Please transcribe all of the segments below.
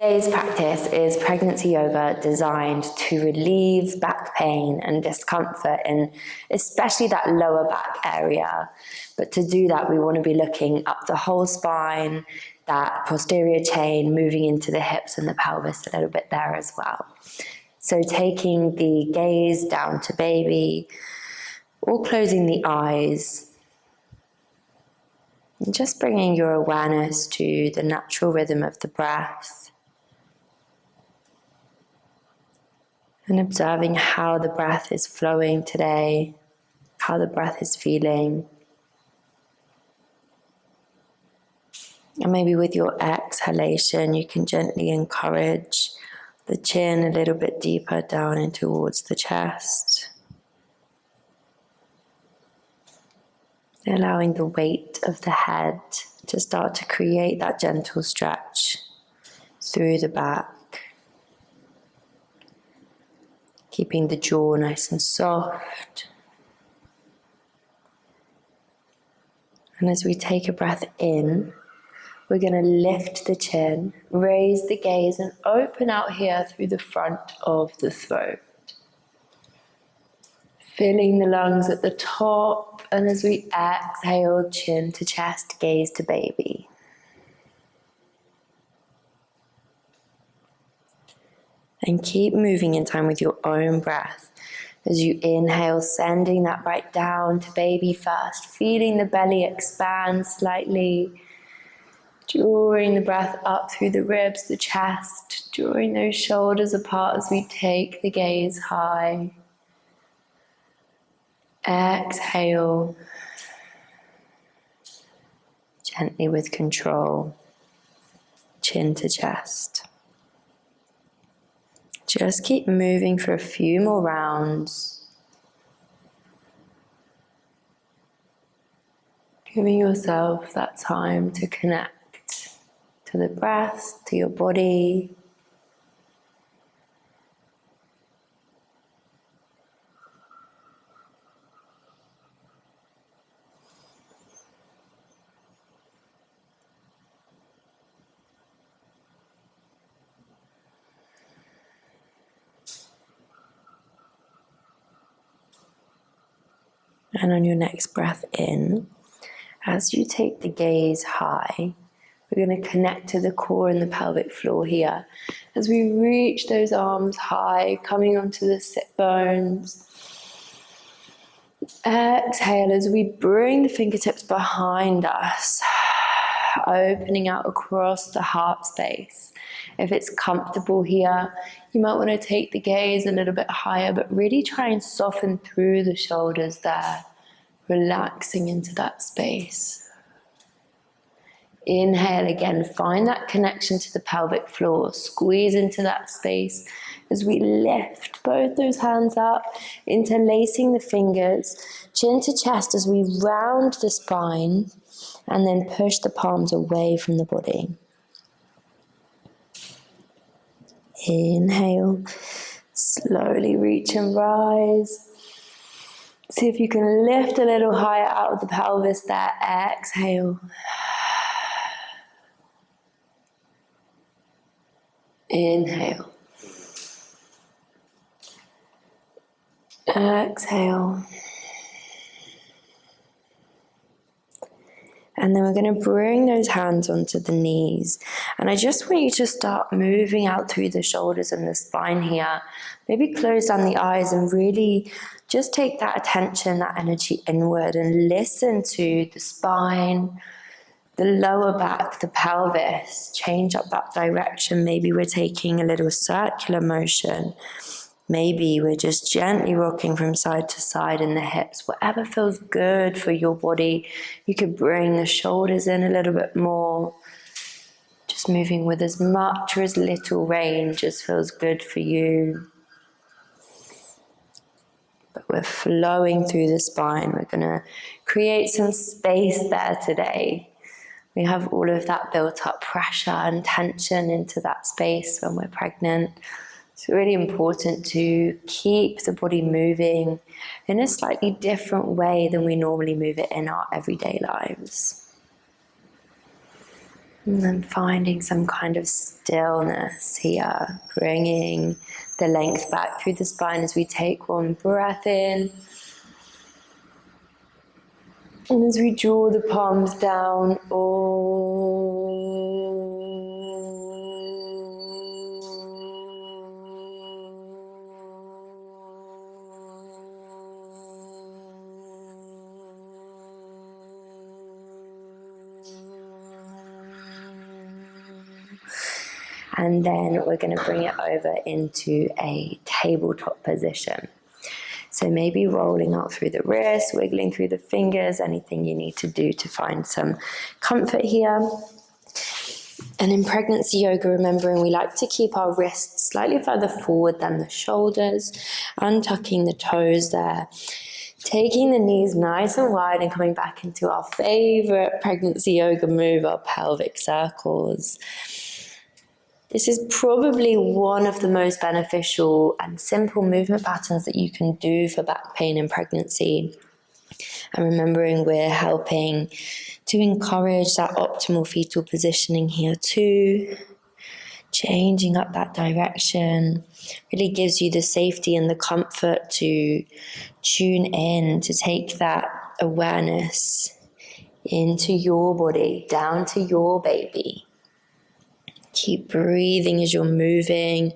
Today's practice is pregnancy yoga designed to relieve back pain and discomfort in especially that lower back area. But to do that, we want to be looking up the whole spine, that posterior chain, moving into the hips and the pelvis a little bit there as well. So taking the gaze down to baby, or closing the eyes, and just bringing your awareness to the natural rhythm of the breath. And observing how the breath is flowing today, how the breath is feeling. And maybe with your exhalation, you can gently encourage the chin a little bit deeper down in towards the chest. Allowing the weight of the head to start to create that gentle stretch through the back. Keeping the jaw nice and soft. And as we take a breath in, we're going to lift the chin, raise the gaze, and open out here through the front of the throat. Filling the lungs at the top, and as we exhale, chin to chest, gaze to baby. And keep moving in time with your own breath. As you inhale, sending that right down to baby first, feeling the belly expand slightly, drawing the breath up through the ribs, the chest, drawing those shoulders apart as we take the gaze high. Exhale, gently with control, chin to chest. Just keep moving for a few more rounds. Giving yourself that time to connect to the breath, to your body. And on your next breath in, as you take the gaze high, we're going to connect to the core and the pelvic floor here. As we reach those arms high, coming onto the sit bones. Exhale as we bring the fingertips behind us, opening out across the heart space. If it's comfortable here, you might want to take the gaze a little bit higher, but really try and soften through the shoulders there, relaxing into that space. Inhale again, find that connection to the pelvic floor, squeeze into that space as we lift both those hands up, interlacing the fingers, chin to chest as we round the spine, and then push the palms away from the body. Inhale, slowly reach and rise. See if you can lift a little higher out of the pelvis there. Exhale. Inhale. Exhale. And then we're going to bring those hands onto the knees. And I just want you to start moving out through the shoulders and the spine here. Maybe close down the eyes and really just take that attention, that energy inward, and listen to the spine, the lower back, the pelvis. Change up that direction. Maybe we're taking a little circular motion. Maybe we're just gently rocking from side to side in the hips. Whatever feels good for your body. You could bring the shoulders in a little bit more. Just moving with as much or as little range as feels good for you. But we're flowing through the spine. We're going to create some space there today. We have all of that built up pressure and tension into that space when we're pregnant. It's really important to keep the body moving in a slightly different way than we normally move it in our everyday lives. And then finding some kind of stillness here, bringing the length back through the spine as we take one breath in. And as we draw the palms down, and then we're going to bring it over into a tabletop position. So maybe rolling out through the wrists, wiggling through the fingers, anything you need to do to find some comfort here. And in pregnancy yoga, remembering we like to keep our wrists slightly further forward than the shoulders, untucking the toes there, taking the knees nice and wide and coming back into our favorite pregnancy yoga move, our pelvic circles. This is probably one of the most beneficial and simple movement patterns that you can do for back pain in pregnancy. And remembering we're helping to encourage that optimal fetal positioning here too. Changing up that direction really gives you the safety and the comfort to tune in, to take that awareness into your body, down to your baby. Keep breathing as you're moving,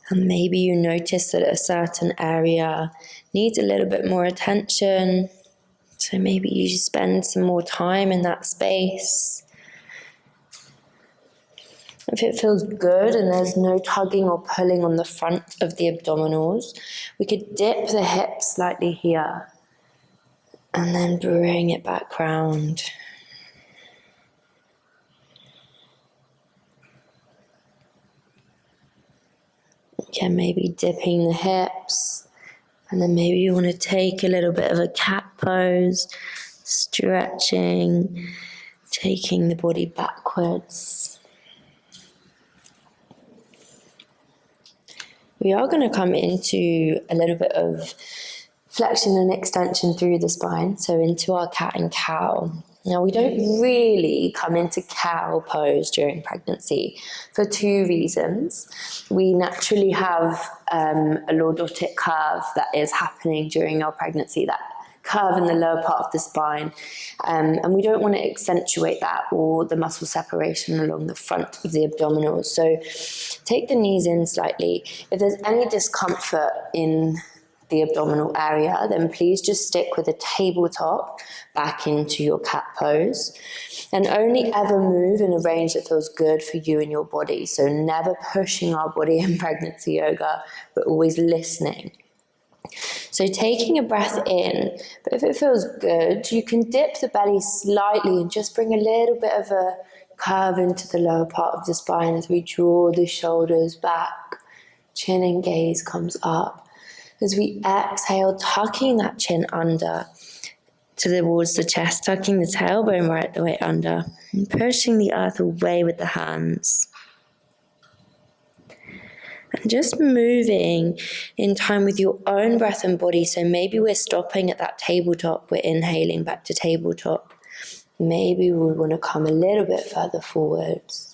and maybe you notice that a certain area needs a little bit more attention, so maybe you spend some more time in that space. If it feels good and there's no tugging or pulling on the front of the abdominals, we could dip the hips slightly here and then bring it back round. Again, maybe dipping the hips, and then maybe you want to take a little bit of a cat pose, stretching, taking the body backwards. We are going to come into a little bit of flexion and extension through the spine, so into our cat and cow. Now, we don't really come into cow pose during pregnancy for two reasons. We naturally have a lordotic curve that is happening during our pregnancy, that curve in the lower part of the spine, and we don't want to accentuate that or the muscle separation along the front of the abdominals. So take the knees in slightly. If there's any discomfort in the abdominal area, then please just stick with a tabletop back into your cat pose, and only ever move in a range that feels good for you and your body. So never pushing our body in pregnancy yoga, but always listening. So taking a breath in, but if it feels good, you can dip the belly slightly and just bring a little bit of a curve into the lower part of the spine as we draw the shoulders back, chin and gaze comes up. As we exhale, tucking that chin under towards the chest, tucking the tailbone right the way under, and pushing the earth away with the hands. And just moving in time with your own breath and body. So maybe we're stopping at that tabletop, we're inhaling back to tabletop. Maybe we want to come a little bit further forwards.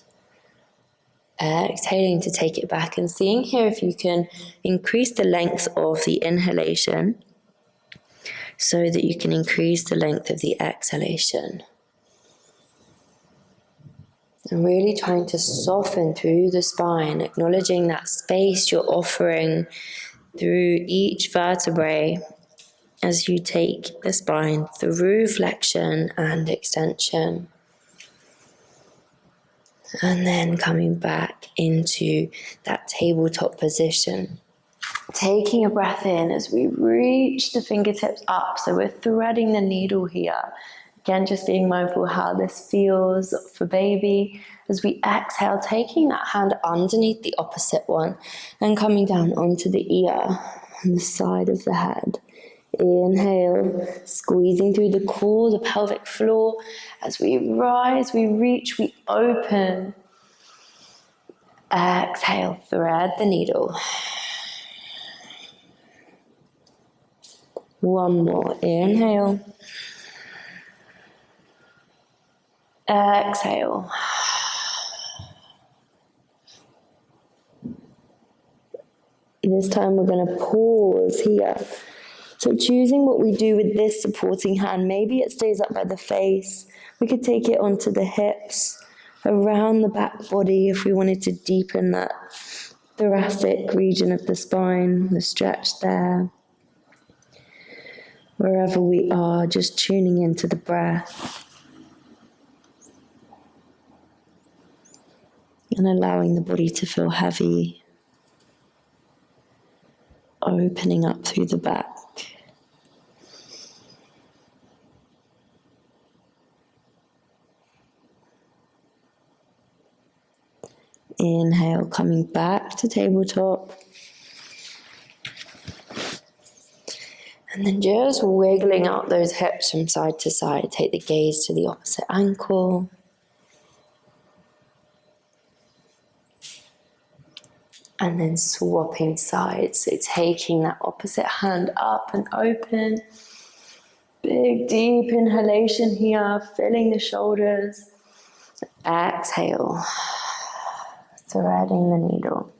Exhaling to take it back, and seeing here if you can increase the length of the inhalation so that you can increase the length of the exhalation. And really trying to soften through the spine, acknowledging that space you're offering through each vertebrae as you take the spine through flexion and extension. And then coming back into that tabletop position. Taking a breath in as we reach the fingertips up. So we're threading the needle here. Again, just being mindful how this feels for baby. As we exhale, taking that hand underneath the opposite one and coming down onto the ear on the side of the head. Inhale, squeezing through the core, the pelvic floor. As we rise, we reach, we open. Exhale, thread the needle. One more, inhale. Exhale. This time we're going to pause here. So choosing what we do with this supporting hand, maybe it stays up by the face. We could take it onto the hips, around the back body if we wanted to deepen that thoracic region of the spine, the stretch there. Wherever we are, just tuning into the breath and allowing the body to feel heavy, opening up through the back. Inhale, coming back to tabletop. And then just wiggling out those hips from side to side. Take the gaze to the opposite ankle. And then swapping sides. So taking that opposite hand up and open. Big, deep inhalation here, filling the shoulders. Exhale. Threading the needle.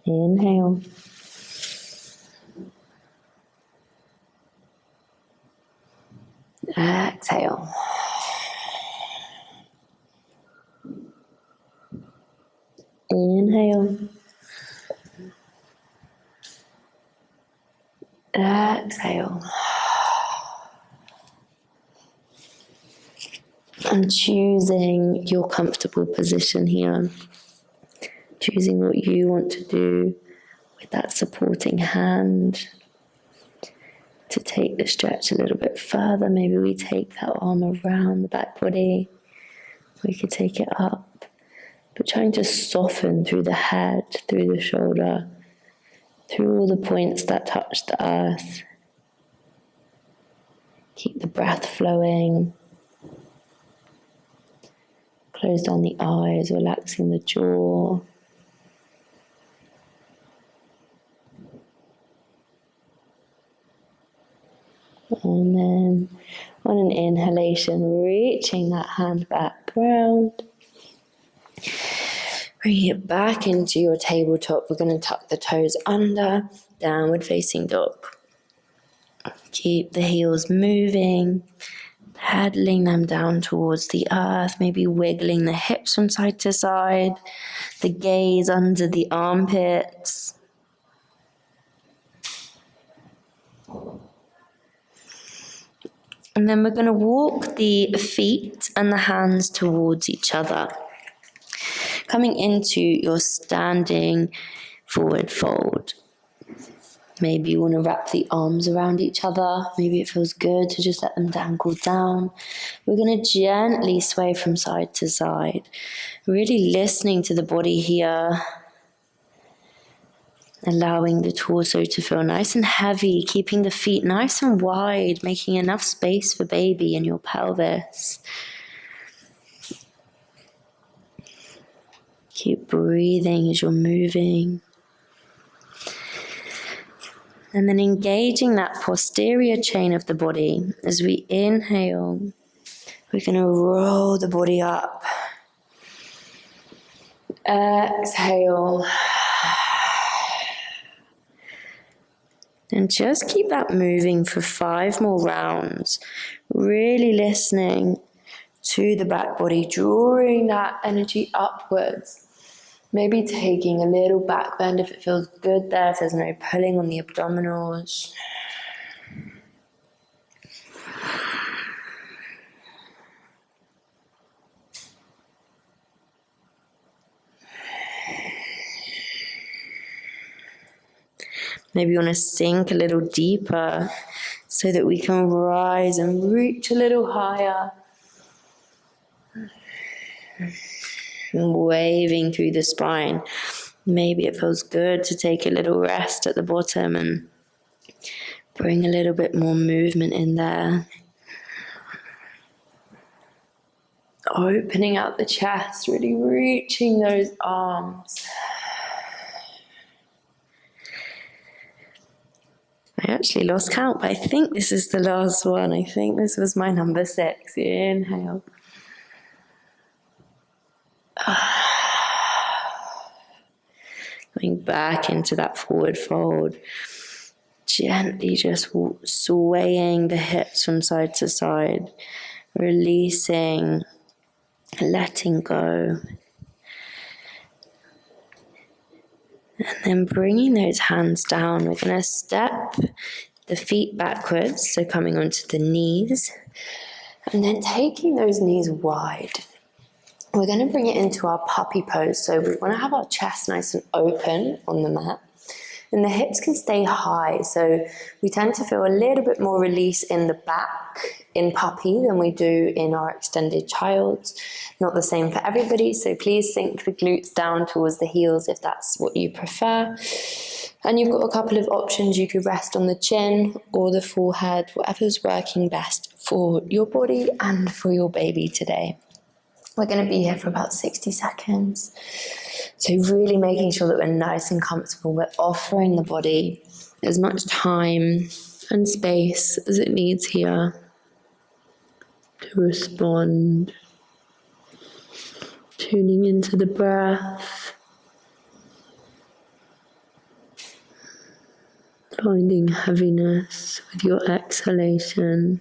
Inhale. Exhale. Inhale. Exhale. And choosing your comfortable position here. Choosing what you want to do with that supporting hand. To take the stretch a little bit further, maybe we take that arm around the back body. We could take it up, but trying to soften through the head, through the shoulder, through all the points that touch the earth. Keep the breath flowing. Close down the eyes, relaxing the jaw. And then on an inhalation, reaching that hand back round. Bring it back into your tabletop. We're going to tuck the toes under, downward facing dog. Keep the heels moving, pedaling them down towards the earth, maybe wiggling the hips from side to side, the gaze under the armpits. And then we're going to walk the feet and the hands towards each other. Coming into your standing forward fold. Maybe you want to wrap the arms around each other. Maybe it feels good to just let them dangle down. We're going to gently sway from side to side. Really listening to the body here. Allowing the torso to feel nice and heavy, keeping the feet nice and wide, making enough space for baby in your pelvis. Keep breathing as you're moving. And then engaging that posterior chain of the body. As we inhale, we're going to roll the body up. Exhale. And just keep that moving for 5 more rounds. Really listening to the back body, drawing that energy upwards. Maybe taking a little back bend if it feels good there, if there's no pulling on the abdominals. Maybe you want to sink a little deeper so that we can rise and reach a little higher. And waving through the spine. Maybe it feels good to take a little rest at the bottom and bring a little bit more movement in there. Opening out the chest, really reaching those arms. I actually lost count, but I think this is the last one. I think this was my number 6. Inhale. Going back into that forward fold. Gently just swaying the hips from side to side. Releasing, letting go. And then bringing those hands down. We're going to step the feet backwards, so coming onto the knees. And then taking those knees wide. We're going to bring it into our puppy pose. So we want to have our chest nice and open on the mat. And the hips can stay high. So we tend to feel a little bit more release in the back in puppy than we do in our extended child. Not the same for everybody. So please sink the glutes down towards the heels if that's what you prefer. And you've got a couple of options. You could rest on the chin or the forehead, whatever's working best for your body and for your baby today. We're going to be here for about 60 seconds. So really making sure that we're nice and comfortable. We're offering the body as much time and space as it needs here to respond. Tuning into the breath. Finding heaviness with your exhalation.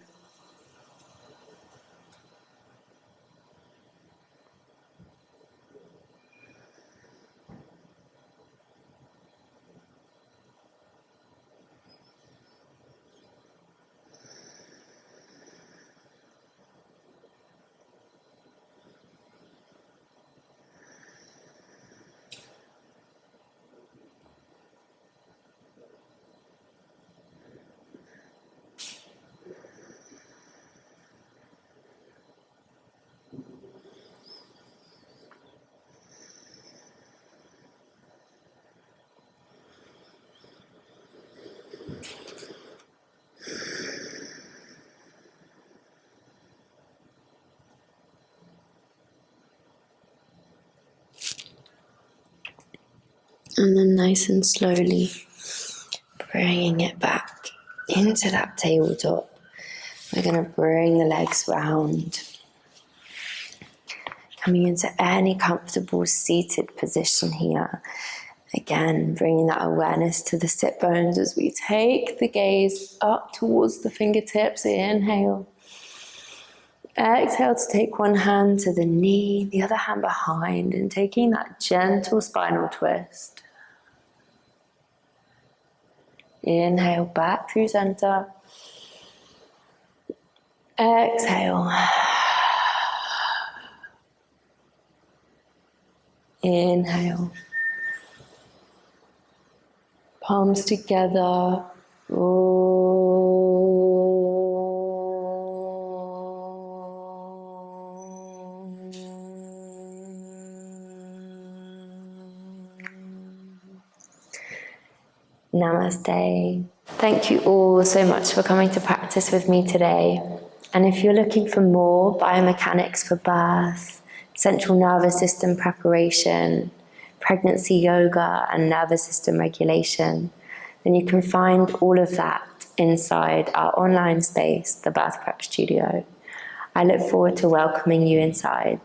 And then nice and slowly bringing it back into that tabletop. We're going to bring the legs round. Coming into any comfortable seated position here. Again, bringing that awareness to the sit bones as we take the gaze up towards the fingertips. Inhale. Exhale to take one hand to the knee, the other hand behind, and taking that gentle spinal twist. Inhale back through center. Exhale. Inhale. Palms together. Namaste. Thank you all so much for coming to practice with me today. And if you're looking for more biomechanics for birth, central nervous system preparation, pregnancy yoga, and nervous system regulation, then you can find all of that inside our online space, the Birth Prep Studio. I look forward to welcoming you inside.